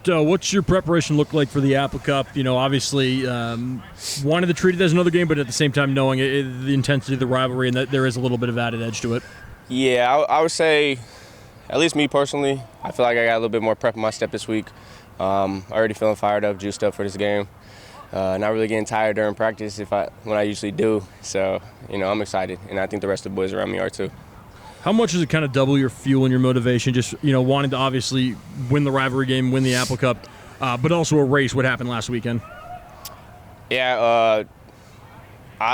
what's your preparation look like for the Apple Cup? Obviously wanted to treat it as another game, but at the same time knowing the intensity of the rivalry and that there is a little bit of added edge to it. Yeah, I would say, at least me personally, I feel like I got a little bit more prep in my step this week. Already feeling fired up, juiced up for this game. Not really getting tired during practice when I usually do. So, I'm excited, and I think the rest of the boys around me are too. How much does it kind of double your fuel and your motivation, just, wanting to obviously win the rivalry game, win the Apple Cup, but also erase what happened last weekend? Yeah,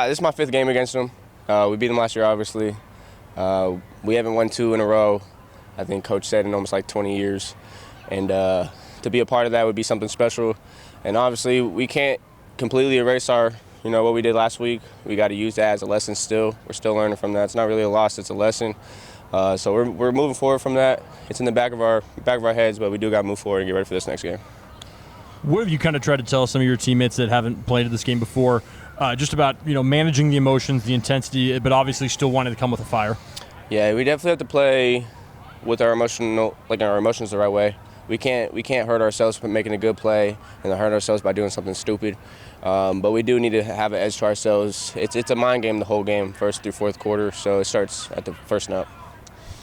this is my 5th game against them. We beat them last year, obviously. We haven't won 2 in a row, I think Coach said, in almost like 20 years. And to be a part of that would be something special. And obviously, we can't completely erase what we did last week. We got to use that as a lesson still. We're still learning from that. It's not really a loss, it's a lesson. So we're moving forward from that. It's in the back of our heads, but we do got to move forward and get ready for this next game. What have you kind of tried to tell some of your teammates that haven't played this game before, just about managing the emotions, the intensity, but obviously still wanting to come with a fire? Yeah, we definitely have to play with our emotions the right way. We can't hurt ourselves by making a good play and hurt ourselves by doing something stupid. But we do need to have an edge to ourselves. It's a mind game the whole game, first through fourth quarter. So it starts at the first snap.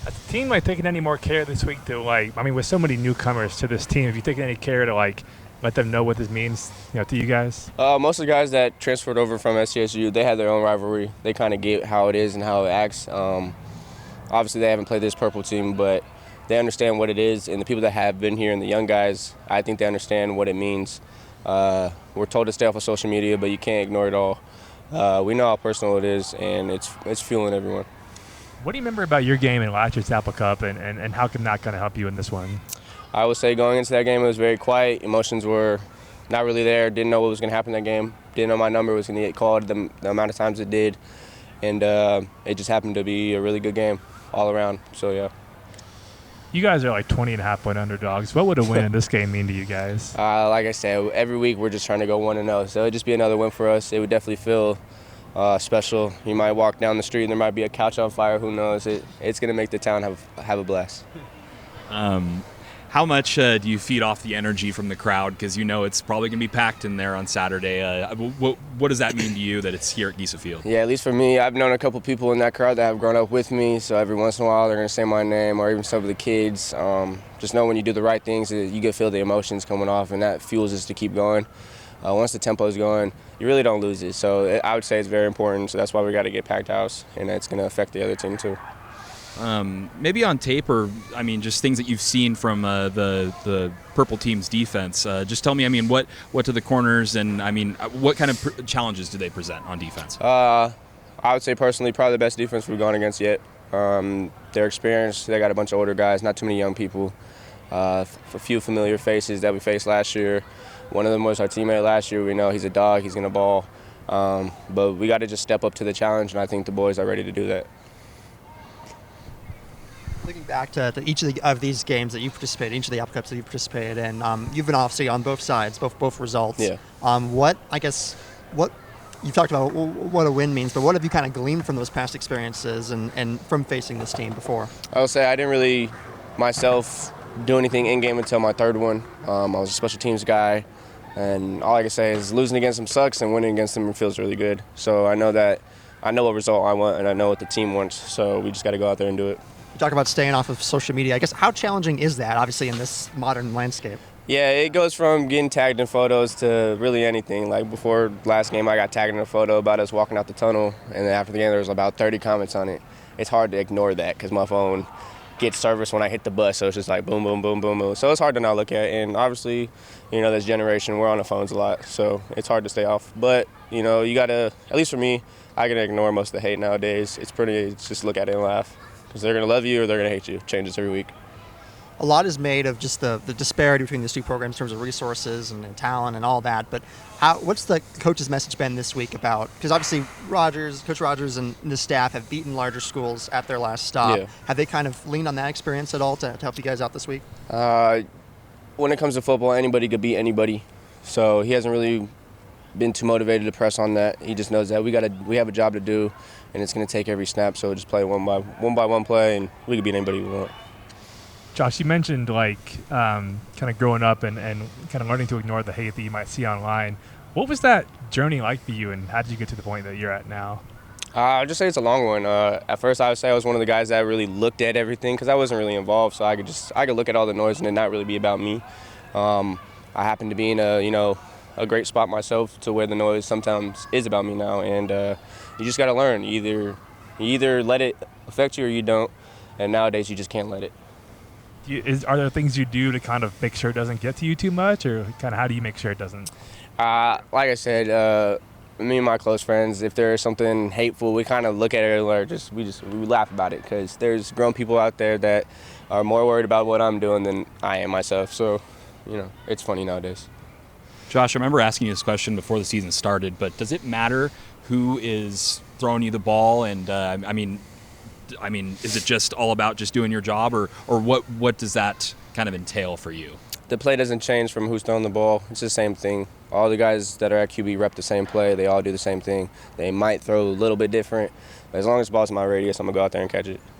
Has the team taken any more care this week to with so many newcomers to this team, have you taken any care to let them know what this means, to you guys? Most of the guys that transferred over from SCSU, they had their own rivalry. They kind of get how it is and how it acts. Obviously, they haven't played this purple team, but they understand what it is. And the people that have been here and the young guys, I think they understand what it means. We're told to stay off of social media, but you can't ignore it all. We know how personal it is, and it's fueling everyone. What do you remember about your game in last year's Apple Cup, and how come that going to help you in this one? I would say going into that game, it was very quiet. Emotions were not really there. Didn't know what was going to happen in that game. Didn't know my number was going to get called the amount of times it did. And it just happened to be a really good game all around. So, yeah. You guys are 20.5-point underdogs. What would a win in this game mean to you guys? Like I said, every week we're just trying to go 1-0. So it would just be another win for us. It would definitely feel special. You might walk down the street and there might be a couch on fire. Who knows? It's going to make the town have a blast. How much do you feed off the energy from the crowd? Because it's probably going to be packed in there on Saturday. What does that mean to you that it's here at Gesa Field? Yeah, at least for me, I've known a couple people in that crowd that have grown up with me. So every once in a while, they're going to say my name, or even some of the kids. Just know when you do the right things, you can feel the emotions coming off, and that fuels us to keep going. Once the tempo is going, you really don't lose it. So I would say it's very important. So that's why we got to get packed house, and that's going to affect the other team too. Maybe on tape, or just things that you've seen from the purple team's defense. Just tell me, what to the corners, and what kind of challenges do they present on defense? I would say personally, probably the best defense we've gone against yet. They're experienced. They got a bunch of older guys, not too many young people. A few familiar faces that we faced last year. One of them was our teammate last year. We know he's a dog. He's gonna ball. But we got to just step up to the challenge, and I think the boys are ready to do that. Looking back to each of these games that you participated in, each of the Apple Cups that you participated in, you've been obviously on both sides, both results. Yeah. What you've talked about what a win means, but what have you kind of gleaned from those past experiences and from facing this team before? I would say I didn't really myself do anything in game until my third one. I was a special teams guy, and all I can say is losing against them sucks, and winning against them feels really good. So I know what result I want, and I know what the team wants. So we just got to go out there and do it. You talk about staying off of social media. I guess how challenging is that, obviously, in this modern landscape? Yeah, it goes from getting tagged in photos to really anything. Like before last game, I got tagged in a photo about us walking out the tunnel, and then after the game, there was about 30 comments on it. It's hard to ignore that because my phone gets service when I hit the bus, so it's just like boom, boom, boom, boom, boom. So it's hard to not look at. And obviously, this generation, we're on the phones a lot, so it's hard to stay off. But, you got to, at least for me, I can ignore most of the hate nowadays. It's just look at it and laugh. Because they're going to love you or they're going to hate you. It changes every week. A lot is made of just the disparity between these two programs in terms of resources and talent and all that. But what's the coach's message been this week about? Because obviously Coach Rogers and the staff have beaten larger schools at their last stop. Yeah. Have they kind of leaned on that experience at all to help you guys out this week? When it comes to football, anybody could beat anybody. So he hasn't really been too motivated to press on that. He just knows that we have a job to do, and it's going to take every snap. So just play one by one play, and we can beat anybody we want. Josh, you mentioned kind of growing up and kind of learning to ignore the hate that you might see online. What was that journey like for you, and how did you get to the point that you're at now? I'll just say it's a long one. At first, I would say I was one of the guys that really looked at everything because I wasn't really involved, so I could look at all the noise and it not really be about me. I happen to be in a great spot myself to where the noise sometimes is about me now, and you just got to learn. You either let it affect you or you don't, and nowadays you just can't let it. Are there things you do to kind of make sure it doesn't get to you too much, or kind of how do you make sure it doesn't? Like I said, me and my close friends, if there's something hateful, we kind of look at it or we laugh about it because there's grown people out there that are more worried about what I'm doing than I am myself. So, it's funny nowadays. Josh, I remember asking you this question before the season started, but does it matter who is throwing you the ball? And I mean, is it just all about just doing your job, or what does that kind of entail for you? The play doesn't change from who's throwing the ball. It's the same thing. All the guys that are at QB rep the same play. They all do the same thing. They might throw a little bit different, but as long as the ball's in my radius, I'm going to go out there and catch it.